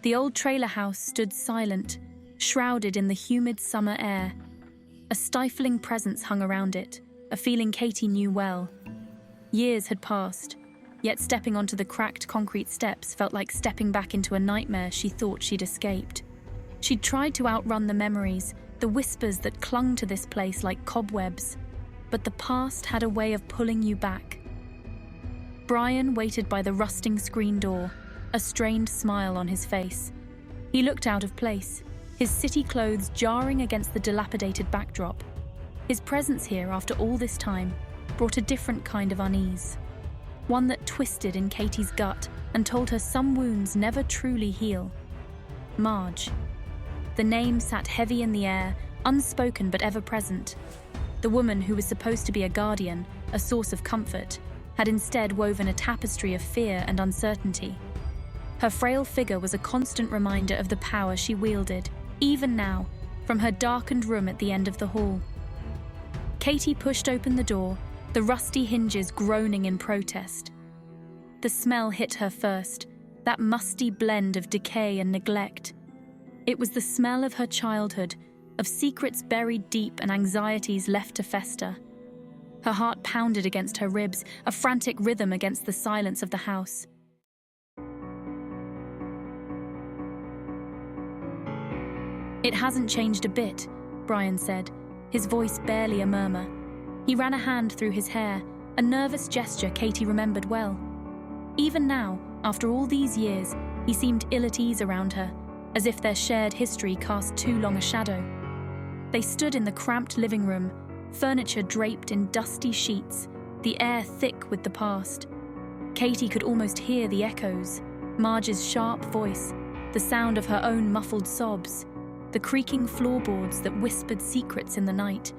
The old trailer house stood silent, shrouded in the humid summer air. A stifling presence hung around it, a feeling Katie knew well. Years had passed, yet stepping onto the cracked concrete steps felt like stepping back into a nightmare she thought she'd escaped. She'd tried to outrun the memories, the whispers that clung to this place like cobwebs, but the past had a way of pulling you back. Brian waited by the rusting screen door, a strained smile on his face. He looked out of place, his city clothes jarring against the dilapidated backdrop. His presence here after all this time brought a different kind of unease, one that twisted in Katie's gut and told her some wounds never truly heal. Marge. The name sat heavy in the air, unspoken but ever present. The woman who was supposed to be a guardian, a source of comfort, had instead woven a tapestry of fear and uncertainty. Her frail figure was a constant reminder of the power she wielded, even now, from her darkened room at the end of the hall. Katie pushed open the door, the rusty hinges groaning in protest. The smell hit her first, that musty blend of decay and neglect. It was the smell of her childhood, of secrets buried deep and anxieties left to fester. Her heart pounded against her ribs, a frantic rhythm against the silence of the house. "It hasn't changed a bit," Brian said, his voice barely a murmur. He ran a hand through his hair, a nervous gesture Katie remembered well. Even now, after all these years, he seemed ill at ease around her, as if their shared history cast too long a shadow. They stood in the cramped living room, furniture draped in dusty sheets, the air thick with the past. Katie could almost hear the echoes, Marge's sharp voice, the sound of her own muffled sobs, the creaking floorboards that whispered secrets in the night.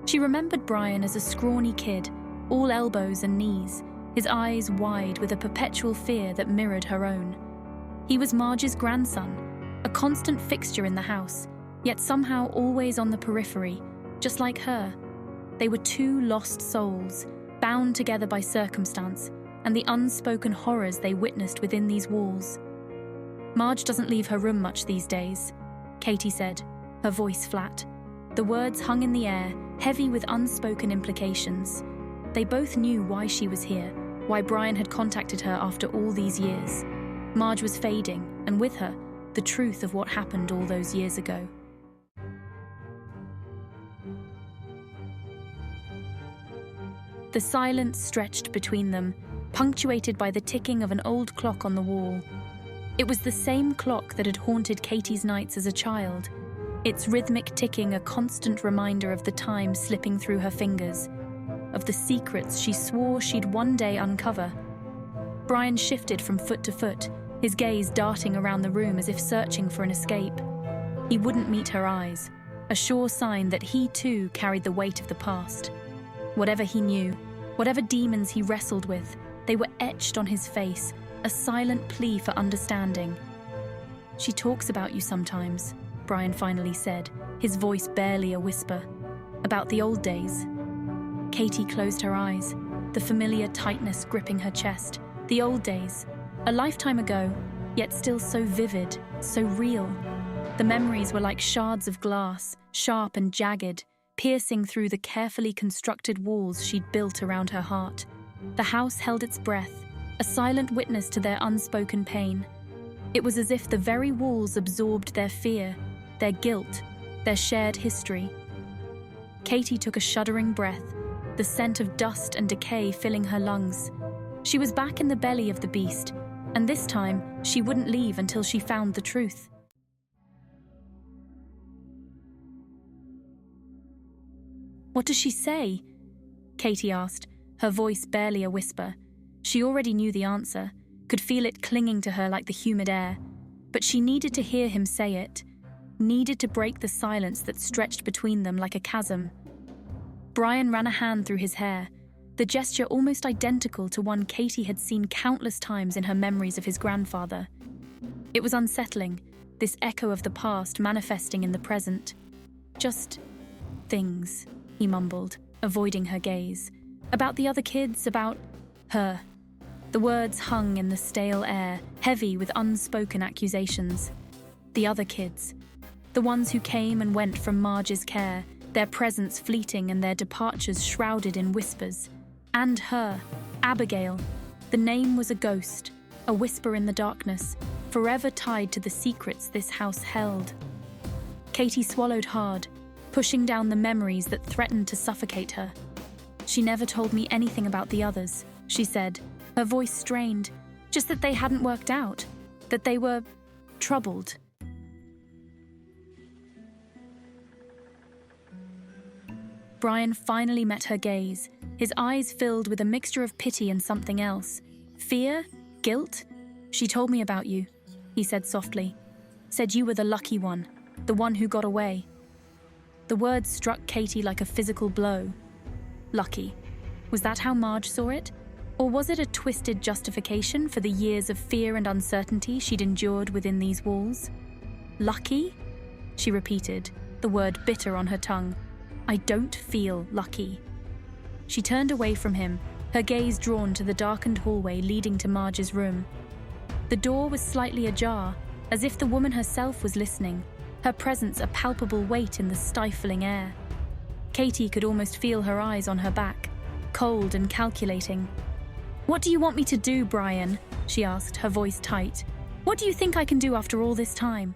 She remembered Brian as a scrawny kid, all elbows and knees, his eyes wide with a perpetual fear that mirrored her own. He was Marge's grandson, a constant fixture in the house, yet somehow always on the periphery, just like her. They were two lost souls, bound together by circumstance and the unspoken horrors they witnessed within these walls. "Marge doesn't leave her room much these days," Katie said, her voice flat. The words hung in the air, heavy with unspoken implications. They both knew why she was here, why Brian had contacted her after all these years. Marge was fading, and with her, the truth of what happened all those years ago. The silence stretched between them, punctuated by the ticking of an old clock on the wall. It was the same clock that had haunted Katie's nights as a child, its rhythmic ticking a constant reminder of the time slipping through her fingers, of the secrets she swore she'd one day uncover. Brian shifted from foot to foot, his gaze darting around the room as if searching for an escape. He wouldn't meet her eyes, a sure sign that he too carried the weight of the past. Whatever he knew, whatever demons he wrestled with, they were etched on his face, a silent plea for understanding. "She talks about you sometimes," Brian finally said, his voice barely a whisper. "About the old days." Katie closed her eyes, the familiar tightness gripping her chest. The old days, a lifetime ago, yet still so vivid, so real. The memories were like shards of glass, sharp and jagged, piercing through the carefully constructed walls she'd built around her heart. The house held its breath, a silent witness to their unspoken pain. It was as if the very walls absorbed their fear, their guilt, their shared history. Katie took a shuddering breath, the scent of dust and decay filling her lungs. She was back in the belly of the beast, and this time she wouldn't leave until she found the truth. "What does she say?" Katie asked, her voice barely a whisper. She already knew the answer, could feel it clinging to her like the humid air, but she needed to hear him say it, needed to break the silence that stretched between them like a chasm. Brian ran a hand through his hair, the gesture almost identical to one Katie had seen countless times in her memories of his grandfather. It was unsettling, this echo of the past manifesting in the present. "Just things," he mumbled, avoiding her gaze. "About the other kids, about her." The words hung in the stale air, heavy with unspoken accusations. The other kids, the ones who came and went from Marge's care, their presence fleeting and their departures shrouded in whispers. And her, Abigail. The name was a ghost, a whisper in the darkness, forever tied to the secrets this house held. Katie swallowed hard, pushing down the memories that threatened to suffocate her. "She never told me anything about the others," she said, her voice strained, "just that they hadn't worked out, that they were troubled." Brian finally met her gaze, his eyes filled with a mixture of pity and something else. "Fear? Guilt? She told me about you," he said softly. "Said you were the lucky one, the one who got away." The words struck Katie like a physical blow. Lucky. Was that how Marge saw it? Or was it a twisted justification for the years of fear and uncertainty she'd endured within these walls? "Lucky?" she repeated, the word bitter on her tongue. "I don't feel lucky." She turned away from him, her gaze drawn to the darkened hallway leading to Marge's room. The door was slightly ajar, as if the woman herself was listening, her presence a palpable weight in the stifling air. Katie could almost feel her eyes on her back, cold and calculating. "What do you want me to do, Brian?" she asked, her voice tight. "What do you think I can do after all this time?"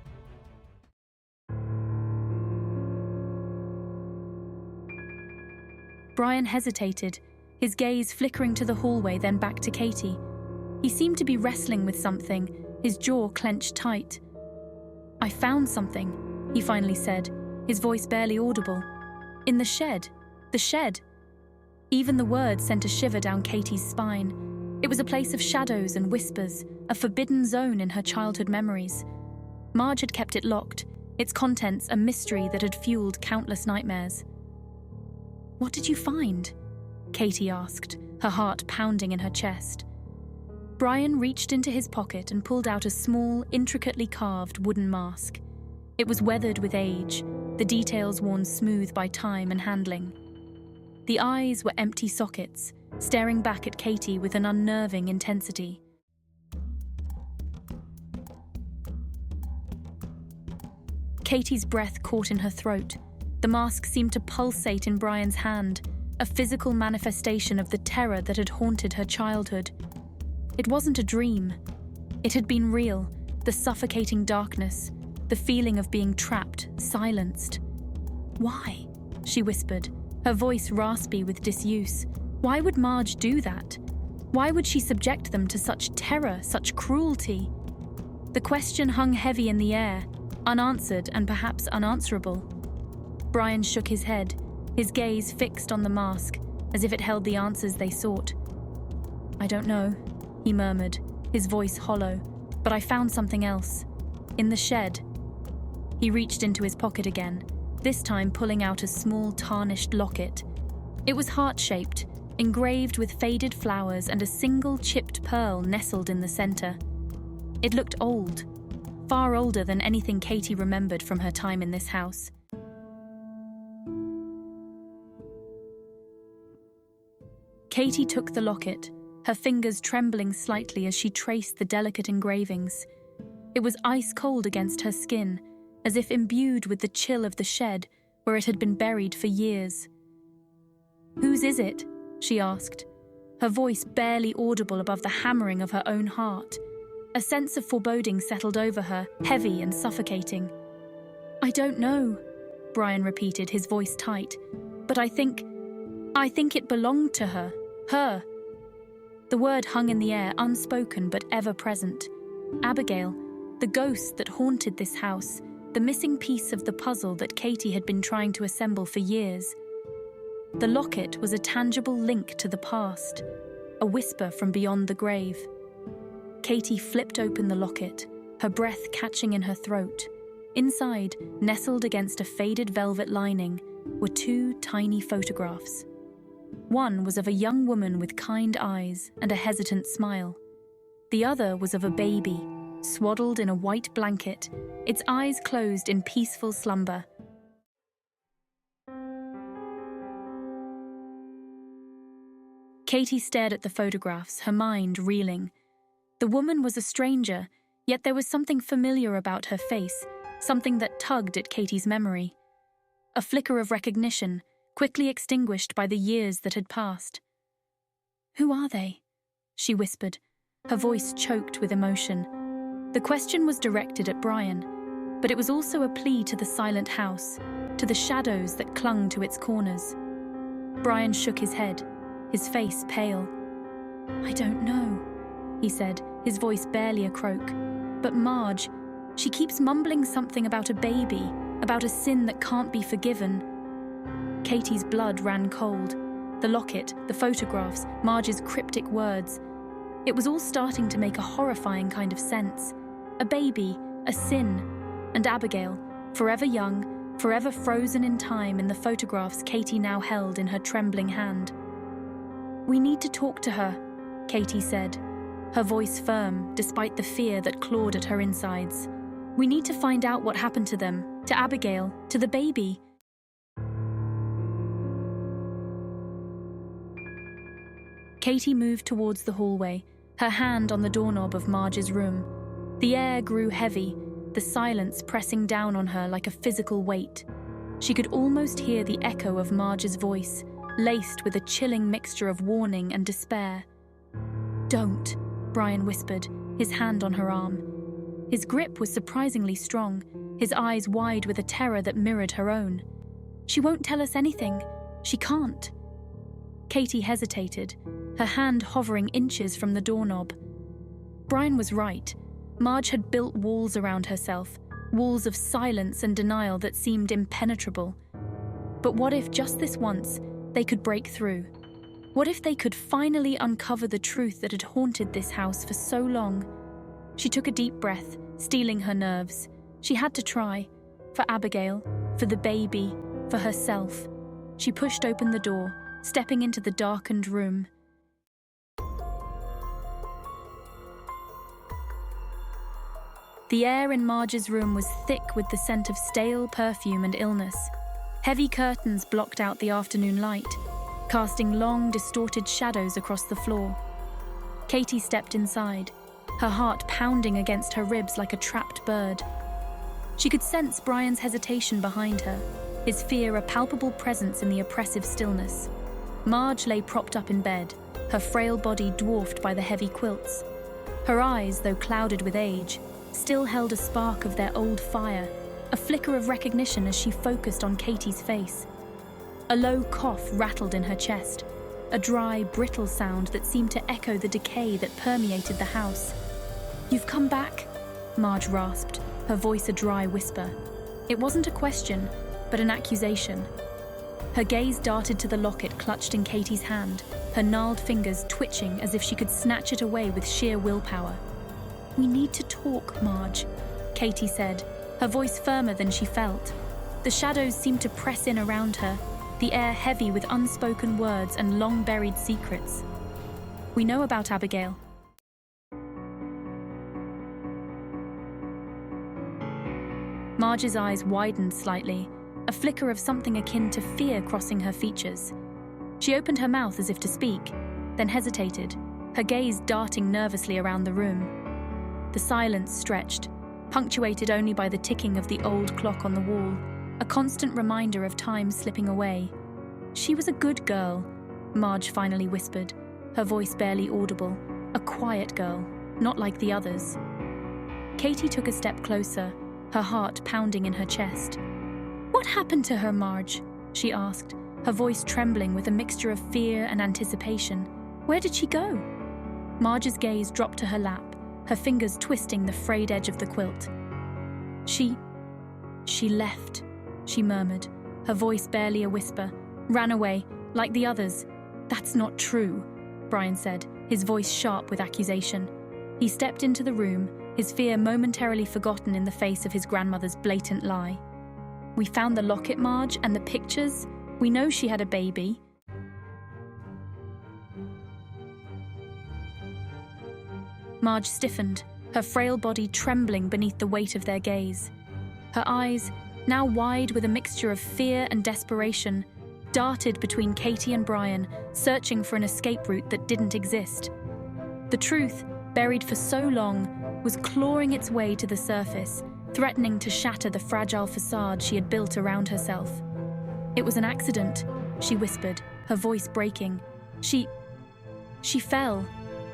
Brian hesitated, his gaze flickering to the hallway, then back to Katie. He seemed to be wrestling with something, his jaw clenched tight. "I found something," he finally said, his voice barely audible. "In the shed. The shed." Even the word sent a shiver down Katie's spine. It was a place of shadows and whispers, a forbidden zone in her childhood memories. Marge had kept it locked, its contents a mystery that had fueled countless nightmares. "What did you find?" Katie asked, her heart pounding in her chest. Brian reached into his pocket and pulled out a small, intricately carved wooden mask. It was weathered with age, the details worn smooth by time and handling. The eyes were empty sockets, staring back at Katie with an unnerving intensity. Katie's breath caught in her throat. The mask seemed to pulsate in Brian's hand, a physical manifestation of the terror that had haunted her childhood. It wasn't a dream. It had been real, the suffocating darkness, the feeling of being trapped, silenced. "Why?" she whispered, her voice raspy with disuse. Why would Marge do that? Why would she subject them to such terror, such cruelty? The question hung heavy in the air, unanswered and perhaps unanswerable. Brian shook his head, his gaze fixed on the mask, as if it held the answers they sought. "I don't know," he murmured, his voice hollow, "but I found something else. In the shed." He reached into his pocket again, this time pulling out a small tarnished locket. It was heart-shaped, engraved with faded flowers and a single chipped pearl nestled in the center. It looked old, far older than anything Katie remembered from her time in this house. Katie took the locket, her fingers trembling slightly as she traced the delicate engravings. It was ice-cold against her skin, as if imbued with the chill of the shed where it had been buried for years. "Whose is it?" she asked, her voice barely audible above the hammering of her own heart. A sense of foreboding settled over her, heavy and suffocating. "I don't know," Brian repeated, his voice tight, "but I think it belonged to her. Her." The word hung in the air, unspoken but ever present. Abigail, the ghost that haunted this house, the missing piece of the puzzle that Katie had been trying to assemble for years. The locket was a tangible link to the past, a whisper from beyond the grave. Katie flipped open the locket, her breath catching in her throat. Inside, nestled against a faded velvet lining, were two tiny photographs. One was of a young woman with kind eyes and a hesitant smile. The other was of a baby, swaddled in a white blanket, its eyes closed in peaceful slumber. Katie stared at the photographs, her mind reeling. The woman was a stranger, yet there was something familiar about her face, something that tugged at Katie's memory. A flicker of recognition, quickly extinguished by the years that had passed. "Who are they?" she whispered, her voice choked with emotion. The question was directed at Brian, but it was also a plea to the silent house, to the shadows that clung to its corners. Brian shook his head, his face pale. "I don't know," he said, his voice barely a croak. "But Marge, she keeps mumbling something about a baby, about a sin that can't be forgiven." Katie's blood ran cold. The locket, the photographs, Marge's cryptic words. It was all starting to make a horrifying kind of sense. A baby, a sin, and Abigail, forever young, forever frozen in time in the photographs Katie now held in her trembling hand. "We need to talk to her," Katie said, her voice firm despite the fear that clawed at her insides. "We need to find out what happened to them, to Abigail, to the baby." Katie moved towards the hallway, her hand on the doorknob of Marge's room. The air grew heavy, the silence pressing down on her like a physical weight. She could almost hear the echo of Marge's voice, laced with a chilling mixture of warning and despair. "Don't," Brian whispered, his hand on her arm. His grip was surprisingly strong, his eyes wide with a terror that mirrored her own. "She won't tell us anything. She can't." Katie hesitated, her hand hovering inches from the doorknob. Brian was right. Marge had built walls around herself, walls of silence and denial that seemed impenetrable. But what if just this once, they could break through? What if they could finally uncover the truth that had haunted this house for so long? She took a deep breath, steeling her nerves. She had to try. For Abigail, for the baby, for herself. She pushed open the door, stepping into the darkened room. The air in Marge's room was thick with the scent of stale perfume and illness. Heavy curtains blocked out the afternoon light, casting long, distorted shadows across the floor. Katie stepped inside, her heart pounding against her ribs like a trapped bird. She could sense Brian's hesitation behind her, his fear a palpable presence in the oppressive stillness. Marge lay propped up in bed, her frail body dwarfed by the heavy quilts. Her eyes, though clouded with age, still held a spark of their old fire, a flicker of recognition as she focused on Katie's face. A low cough rattled in her chest, a dry, brittle sound that seemed to echo the decay that permeated the house. "You've come back?" Marge rasped, her voice a dry whisper. It wasn't a question, but an accusation. Her gaze darted to the locket clutched in Katie's hand, her gnarled fingers twitching as if she could snatch it away with sheer willpower. "We need to talk, Marge," Katie said, her voice firmer than she felt. The shadows seemed to press in around her, the air heavy with unspoken words and long-buried secrets. "We know about Abigail." Marge's eyes widened slightly, a flicker of something akin to fear crossing her features. She opened her mouth as if to speak, then hesitated, her gaze darting nervously around the room. The silence stretched, punctuated only by the ticking of the old clock on the wall, a constant reminder of time slipping away. "She was a good girl," Marge finally whispered, her voice barely audible. "A quiet girl, not like the others." Katie took a step closer, her heart pounding in her chest. "What happened to her, Marge?" she asked, her voice trembling with a mixture of fear and anticipation. "Where did she go?" Marge's gaze dropped to her lap, her fingers twisting the frayed edge of the quilt. She left," she murmured, her voice barely a whisper. "Ran away, like the others." "That's not true," Brian said, his voice sharp with accusation. He stepped into the room, his fear momentarily forgotten in the face of his grandmother's blatant lie. "We found the locket, Marge, and the pictures. We know she had a baby." Marge stiffened, her frail body trembling beneath the weight of their gaze. Her eyes, now wide with a mixture of fear and desperation, darted between Katie and Brian, searching for an escape route that didn't exist. The truth, buried for so long, was clawing its way to the surface, threatening to shatter the fragile facade she had built around herself. "It was an accident," she whispered, her voice breaking. She fell,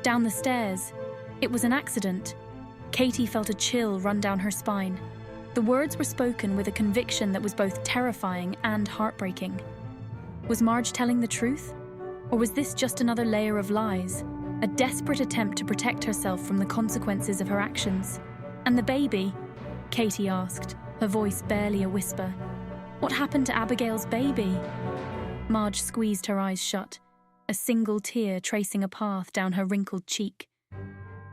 down the stairs. It was an accident." Katie felt a chill run down her spine. The words were spoken with a conviction that was both terrifying and heartbreaking. Was Marge telling the truth? Or was this just another layer of lies, a desperate attempt to protect herself from the consequences of her actions? "And the baby?" Katie asked, her voice barely a whisper. "What happened to Abigail's baby?" Marge squeezed her eyes shut, a single tear tracing a path down her wrinkled cheek.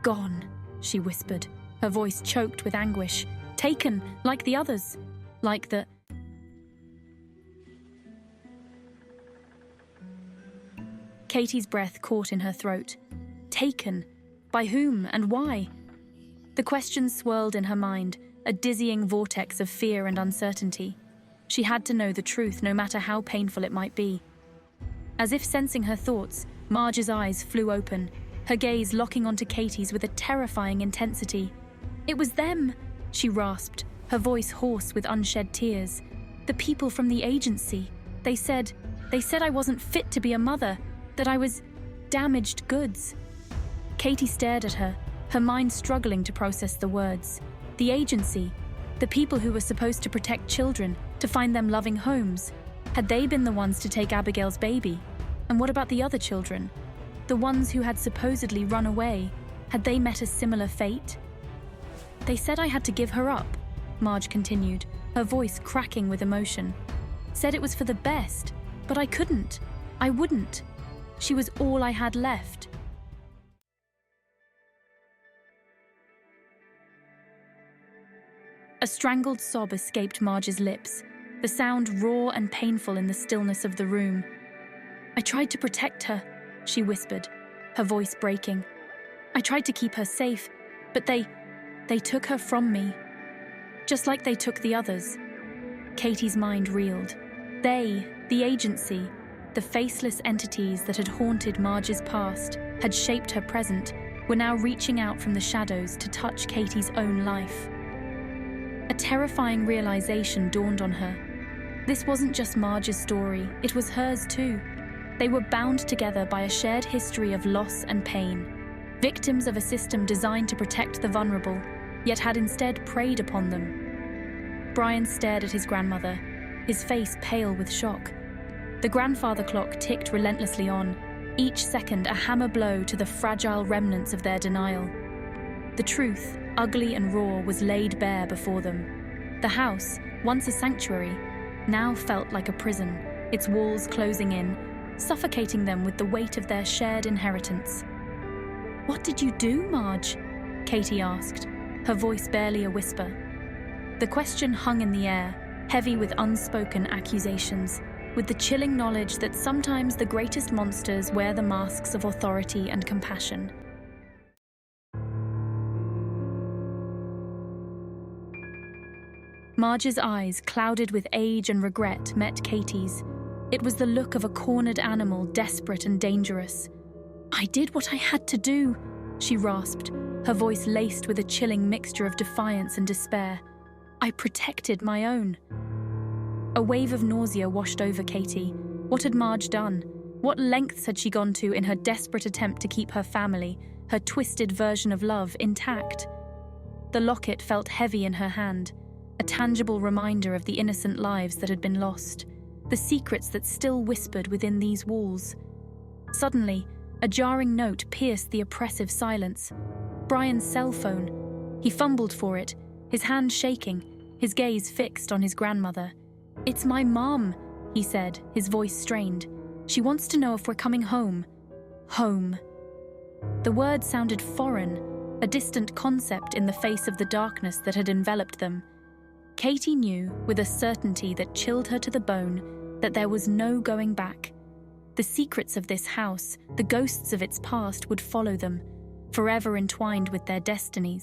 "Gone," she whispered, her voice choked with anguish. "Taken, like the others. Like the..." Katie's breath caught in her throat. Taken? By whom and why? The questions swirled in her mind, a dizzying vortex of fear and uncertainty. She had to know the truth, no matter how painful it might be. As if sensing her thoughts, Marge's eyes flew open, her gaze locking onto Katie's with a terrifying intensity. "It was them," she rasped, her voice hoarse with unshed tears. "The people from the agency. They said I wasn't fit to be a mother, that I was damaged goods." Katie stared at her, her mind struggling to process the words. The agency, the people who were supposed to protect children, to find them loving homes. Had they been the ones to take Abigail's baby? And what about the other children? The ones who had supposedly run away, had they met a similar fate? "They said I had to give her up," Marge continued, her voice cracking with emotion. "Said it was for the best, but I couldn't. I wouldn't. She was all I had left." A strangled sob escaped Marge's lips, the sound raw and painful in the stillness of the room. "I tried to protect her," she whispered, her voice breaking. "I tried to keep her safe, but they took her from me. Just like they took the others." Katie's mind reeled. They, the agency, the faceless entities that had haunted Marge's past, had shaped her present, were now reaching out from the shadows to touch Katie's own life. A terrifying realization dawned on her. This wasn't just Marge's story, it was hers too. They were bound together by a shared history of loss and pain, victims of a system designed to protect the vulnerable, yet had instead preyed upon them. Brian stared at his grandmother, his face pale with shock. The grandfather clock ticked relentlessly on, each second a hammer blow to the fragile remnants of their denial. The truth, ugly and raw, was laid bare before them. The house, once a sanctuary, now felt like a prison, its walls closing in, suffocating them with the weight of their shared inheritance. "What did you do, Marge?" Katie asked, her voice barely a whisper. The question hung in the air, heavy with unspoken accusations, with the chilling knowledge that sometimes the greatest monsters wear the masks of authority and compassion. Marge's eyes, clouded with age and regret, met Katie's. It was the look of a cornered animal, desperate and dangerous. "I did what I had to do," she rasped, her voice laced with a chilling mixture of defiance and despair. "I protected my own." A wave of nausea washed over Katie. What had Marge done? What lengths had she gone to in her desperate attempt to keep her family, her twisted version of love, intact? The locket felt heavy in her hand, a tangible reminder of the innocent lives that had been lost, the secrets that still whispered within these walls. Suddenly, a jarring note pierced the oppressive silence. Brian's cell phone. He fumbled for it, his hand shaking, his gaze fixed on his grandmother. "It's my mom," he said, his voice strained. "She wants to know if we're coming home." Home. The word sounded foreign, a distant concept in the face of the darkness that had enveloped them. Katie knew, with a certainty that chilled her to the bone, that there was no going back. The secrets of this house, the ghosts of its past, would follow them, forever entwined with their destinies.